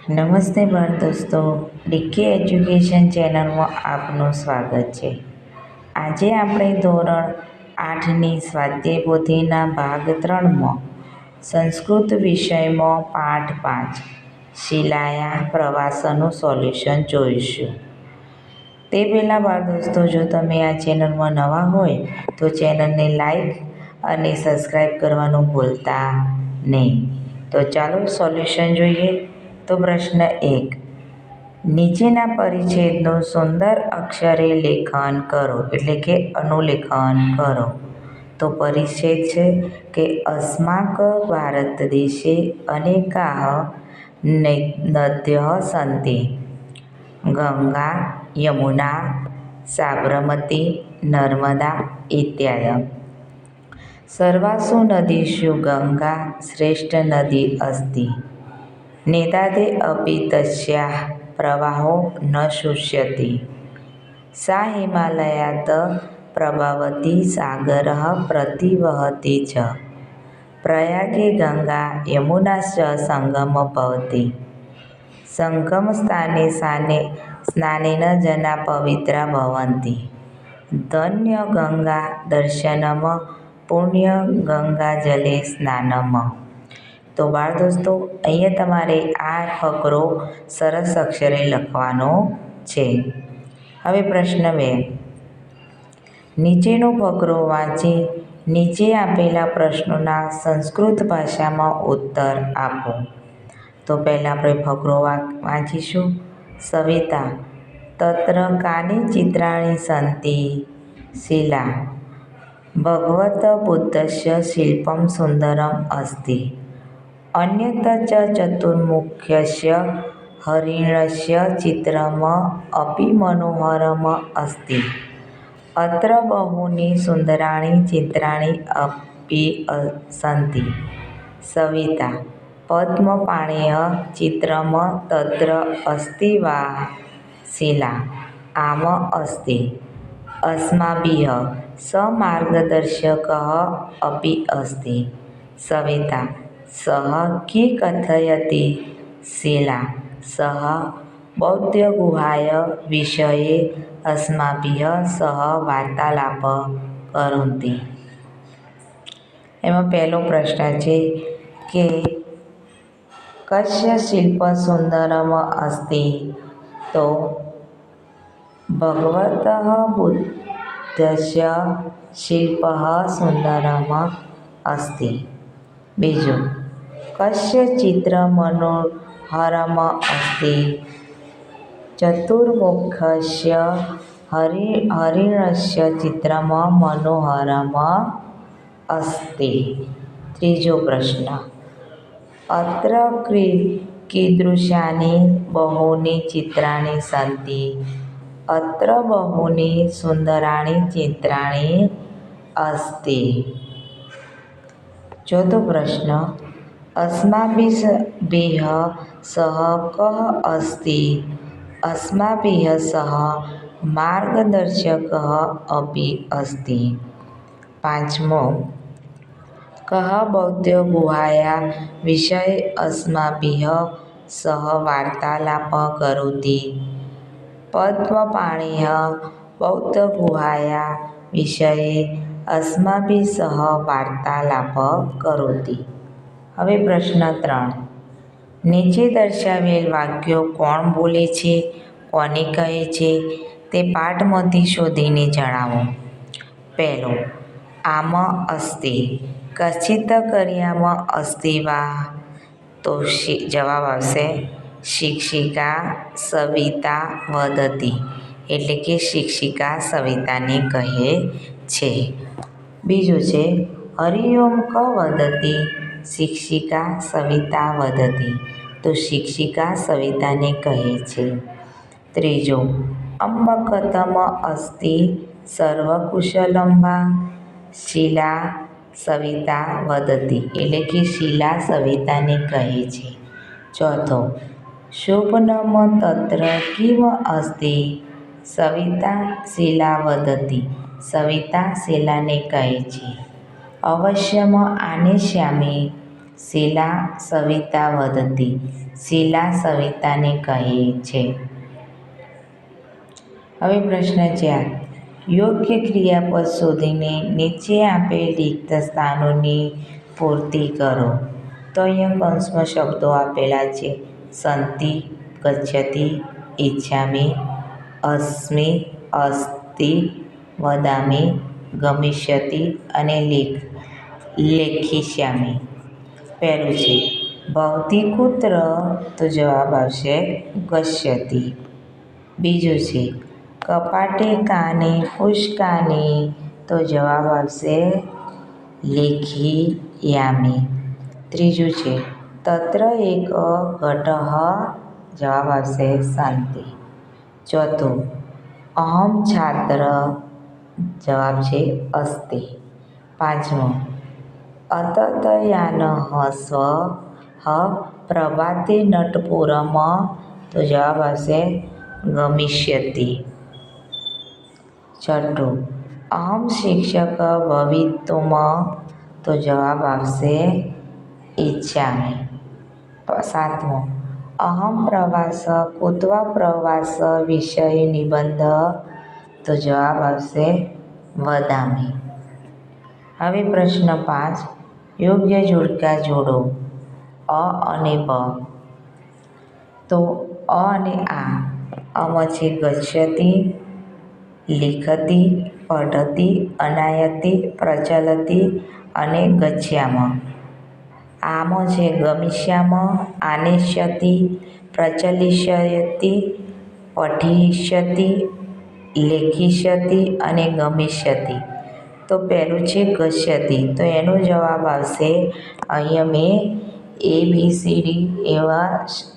નમસ્તે બાળ દોસ્તો, ડીકે એજ્યુકેશન ચેનલમાં આપનું સ્વાગત છે. આજે આપણે ધોરણ 8ની સ્વાધ્યાય પોથીના ભાગ 3માં સંસ્કૃત વિષયમાં પાઠ 5 શિલાયા પ્રવાસનનું સોલ્યુશન જોઈશું. તે પહેલાં બાળ દોસ્તો, જો તમે આ ચેનલમાં નવા હોય તો ચેનલને લાઈક અને સબસ્ક્રાઈબ કરવાનું ભૂલતા નહીં. તો ચાલો સોલ્યુશન જોઈએ. તો પ્રશ્ન 1, નીચેના પરિચ્છેદનું સુંદર અક્ષરે લેખન કરો, એટલે કે અનુલેખન કરો. તો પરિચ્છેદ છે કે અસ્માક ભારત દેશે અનેકાહ નદ્યઃ સન્તિ, ગંગા, યમુના, સાબરમતી, નર્મદા ઇત્યાદિ. સર્વાસુ નદીષુ ગંગા શ્રેષ્ઠ નદી અસ્તિ. નેતાદે અપી તસ્યાઃ પ્રવાહો ન શુષ્યતિ. સા હિમાલયાત પ્રભવતી સાગરઃ પ્રતિવહતિ ચ. પ્રયાગે ગંગા યમુનાશ્ચ સંગમઃ ભવતિ. સંગમ સ્થાને સ્નાનેન જના પવિત્રા ભવન્તિ. ધન્ય ગંગા દર્શનમ પુણ્ય ગંગાજલે સ્નાનમ. તો બાળ દોસ્તો, અહીંયા તમારે આ ફકરો સરસ અક્ષરે લખવાનો છે. હવે પ્રશ્ન 2, નીચેનો ફકરો વાંચી નીચે આપેલા પ્રશ્નોના સંસ્કૃત ભાષામાં ઉત્તર આપો. તો પહેલાં આપણે ફકરો વાંચીશું. સવિતા તત્ર કાનિ ચિત્રાણિ સન્તિ. શિલા ભગવત બુદ્ધસ્ય શિલ્પં સુંદરમ અસ્તિ. અન્યત ચ ચતુર્મુખસ્ય હરિણસ્ય ચિત્રમ અપી મનોહરમ અસ્તિ. અત્ર બહૂની સુંદરાણિ ચિત્રાણિ અપી સન્તિ. સવિતા પદ્મપાણેઃ ચિત્રમ તત્ર અસ્તિ વા. શિલા આમ અસ્તિ. અસ્માભિઃ સમાર્ગદર્શકઃ અપી અસ્તિ. સવિતા સઃ કિં કથયતિ. શિલા સઃ બૌદ્ધગુહાય વિષये અસ્માભિઃ સહ વાર્તાલાપં કરોતિ. એમાં પહેલો પ્રશ્ન છે કે કસ્ય શિલ્પ સુંદરમ અસ્તિ. તો ભગવતઃ બુદ્ધસ્ય શિલ્પઃ સુંદરમ અસ્તિ. બીજું, કસ્ય ચિત્ર મનોહરમ અસ્તિ. ચતુર્મુખસ્ય હરિણસ્ય ચિત્રમ મનોહરમ અસ્તિ. ત્રીજો પ્રશ્ન, અત્ર કીદૃશાનિ બહૂની ચિત્રાણિ સન્તિ. અત્ર બહૂની સુંદરાણિ ચિત્રાણિ અસ્તિ. ચોથો પ્રશ્ન, અસ્માભિઃ સહ કઃ અસ્તિ. અસ્માભિઃ સહ માર્ગદર્શકઃ અપી અસ્તિ. પાંચમો, કઃ બૌદ્ધગુહાયા વિષये અસ્માભિઃ સહ વાર્તાલાપં કરોતિ. પદ્મપાણેઃ બૌદ્ધગુહાયા વિષये અસ્માભિઃ સહ વાર્તાલાપં કરોતિ. હવે પ્રશ્ન 3, નીચે દર્શાવેલ વાક્યો કોણ બોલે છે, કોને કહે છે તે પાઠમાંથી શોધીને જણાવો. પહેલો, આમ અસ્તિ. કશ્ચિત કર્યામ અસ્તિ વા. તો જવાબ આવશે શિક્ષિકા સવિતા વદતિ, એટલે કે શિક્ષિકા સવિતાને કહે છે. બીજું છે, હરિ ઓમ ક વદતિ. શિક્ષિકા સવિતા વદતિ, તો શિક્ષિકા સવિતાને કહે છે. ત્રીજો, અંબ કથમ અસ્તિ સર્વકુશલમ વા. શિલા સવિતા વદતિ, એટલે કે શિલા સવિતાને કહે છે. ચોથો, શોભનમ તત્ર કિમ અસ્તિ. સવિતા શિલા વદતિ, સવિતા શિલાને કહે છે. અવશ્યમ આનેષ્યામિ. શિલા સવિતા વદતિ, શીલા સવિતાને કહે છે. હવે પ્રશ્ન 4. યોગ્ય ક્રિયાપદ શોધીને નીચે આપેલ રિક્ત સ્થાનોની પૂર્તિ કરો. તો અહીંયા કૌંસમાં શબ્દો આપેલા છે. સંતિ, ગચ્છતિ, ઇચ્છામિ, અસ્મિ, અસ્તિ, વદામિ, ગમિષ્યતિ અને લેખિષ્યામિ. પહેલું છે ભવતી કુત્ર, તો જવાબ આવશે ગચ્છતિ. બીજું છે કપાટે કાનિ પુષ્કાનિ, તો જવાબ આવશે લેખિયામિ. ત્રીજું છે તત્ર એક ઘટઃ, જવાબ આવશે સંતિ. ચોથું અહં છાત્ર, જવાબ છે અસ્તિ. પાંચમું અતતયાનઃ સ્વ પ્રભાતે નટપુરમ, તો જવાબ આવશે ગમિષ્યતિ. છઠ્ઠું અહં શિક્ષક ભવિતુમ, તો જવાબ આવશે ઇચ્છામિ. સાતમું અહં પ્રવાસ કૃત્વા પ્રવાસ વિષય નિબંધ, તો જવાબ આવશે વદામિ. હવે પ્રશ્ન 5. યોગ્ય જોડકા જોડો. અ અને બ. તો અ અને આ. આમાં છે ગચ્છતિ, લિખતિ, પઠતિ, અનાયતિ, પ્રચલતિ અને ગચ્છામઃ. આમાં છે ગમિષ્યામઃ, આનેષ્યતિ, પ્રચલિષ્યતિ, પઠિષ્યતિ, લેખિષ્યતિ અને ગમિષ્યતિ. તો પહેલું છે ગચ્છતિ, તો એનો જવાબ આવશે, અહીંયા મેં ABCD એવા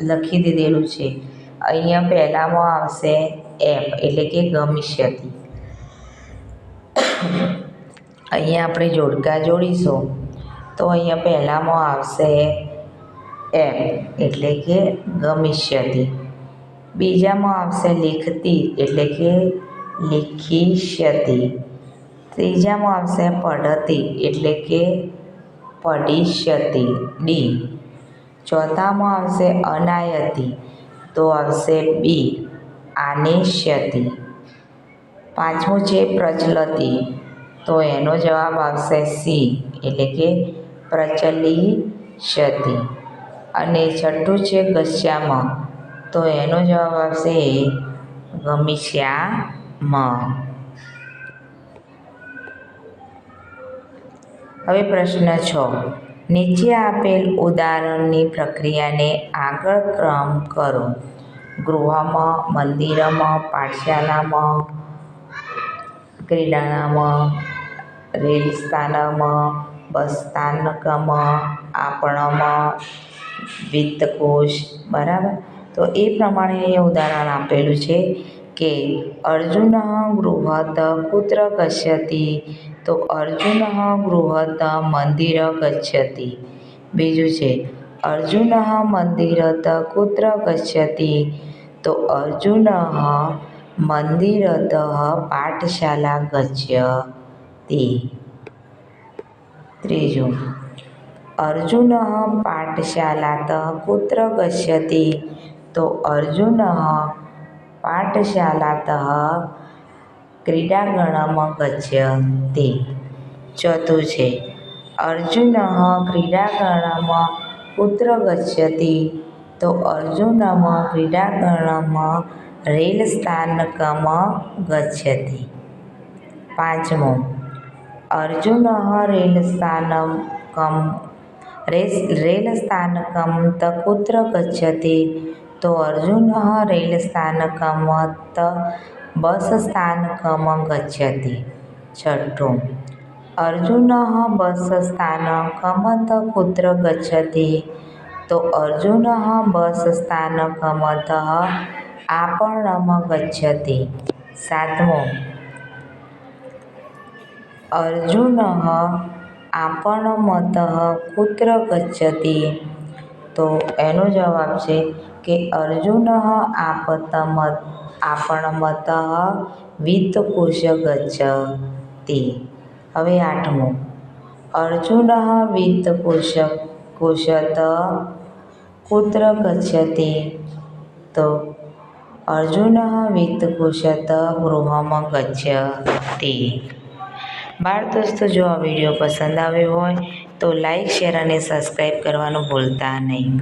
લખી દીધેલું છે. અહીંયા પહેલામાં આવશે એફ એટલે કે ગમિષ્યતિ. અહીંયા આપણે જોડકા જોડીશું તો અહીંયા પહેલામાં આવશે એફ એટલે કે ગમિષ્યતિ. બીજામાં આવશે લિખતિ એટલે કે લેખિષ્યતિ. ત્રીજામાં આવશે પઠતિ એટલે કે પઠિષ્યતિ ડી. ચોથામાં આવશે અનાયતિ, તો આવશે બી આનેષ્યતિ. પાંચમું છે પ્રચલતિ, તો એનો જવાબ આવશે સી એટલે કે પ્રચલિષ્યતિ. અને છઠ્ઠું છે ગચ્છામઃ, તો એનો જવાબ આવશે ગમિષ્યામઃ. હવે પ્રશ્ન 6. નીચે આપેલ ઉદાહરણની પ્રક્રિયાને આગળ ક્રમ કરો. ગૃહમાં, મંદિરમાં, પાઠશાલામાં, ક્રીડાંગણમાં, રેલ સ્થાનકમાં, બસ સ્થાનકમાં, આપણમાં, વિત્તકોશ. બરાબર. તો એ પ્રમાણે અહીંયા ઉદાહરણ આપેલું છે કે અર્જુનઃ ગૃહાત કુત્ર ગચ્છતિ, તો અર્જુનઃ ગૃહાત મંદિર ગચ્છતિ. બીજું છે અર્જુનઃ મંદિરત કુત્ર ગચ્છતિ, તો અર્જુનઃ મંદિરતઃ પાઠશાલા ગચ્છતિ. ત્રીજું અર્જુનઃ પાઠશાલાત કુત્ર ગચ્છતિ, તો અર્જુનઃ પાઠશાલાતઃ ક્રીડાંગણમ ગચ્છતિ. ચોથું છે અર્જુનઃ ક્રીડાંગણમ કુત્ર ગચ્છતિ, તો અર્જુનઃ ક્રીડાંગણમ રેલ સ્થાનકમ ગચ્છતિ. પાંચમું અર્જુનઃ રેલ સ્થાનકમ કુત્ર ગચ્છતિ, તો અર્જુનઃ રેલ સ્થાનકમત બસ સ્થાનકમ ગચ્છતિ. છઠ્ઠું અર્જુનઃ બસ સ્થાનકમત કુત્ર ગચ્છતિ, તો અર્જુનઃ બસ સ્થાનકમતઃ આપણમ ગચ્છતિ. સાતમું અર્જુનઃ આપણમતઃ કુત્ર ગચ્છતિ, તો એનો જવાબ છે કે અર્જુનઃ આપણમતઃ વિત્તકોશ ગચ્છતિ. હવે આઠમું અર્જુનઃ વિત્તકોશત कुत्र गच्छति तो अर्जुनः वित्तकोशात् गृहं गच्छति। બાળ દોસ્તો, જો આ વિડીયો પસંદ આવ્યો હોય તો લાઈક, શેર અને સબસ્ક્રાઈબ કરવાનું ભૂલતા નહીં.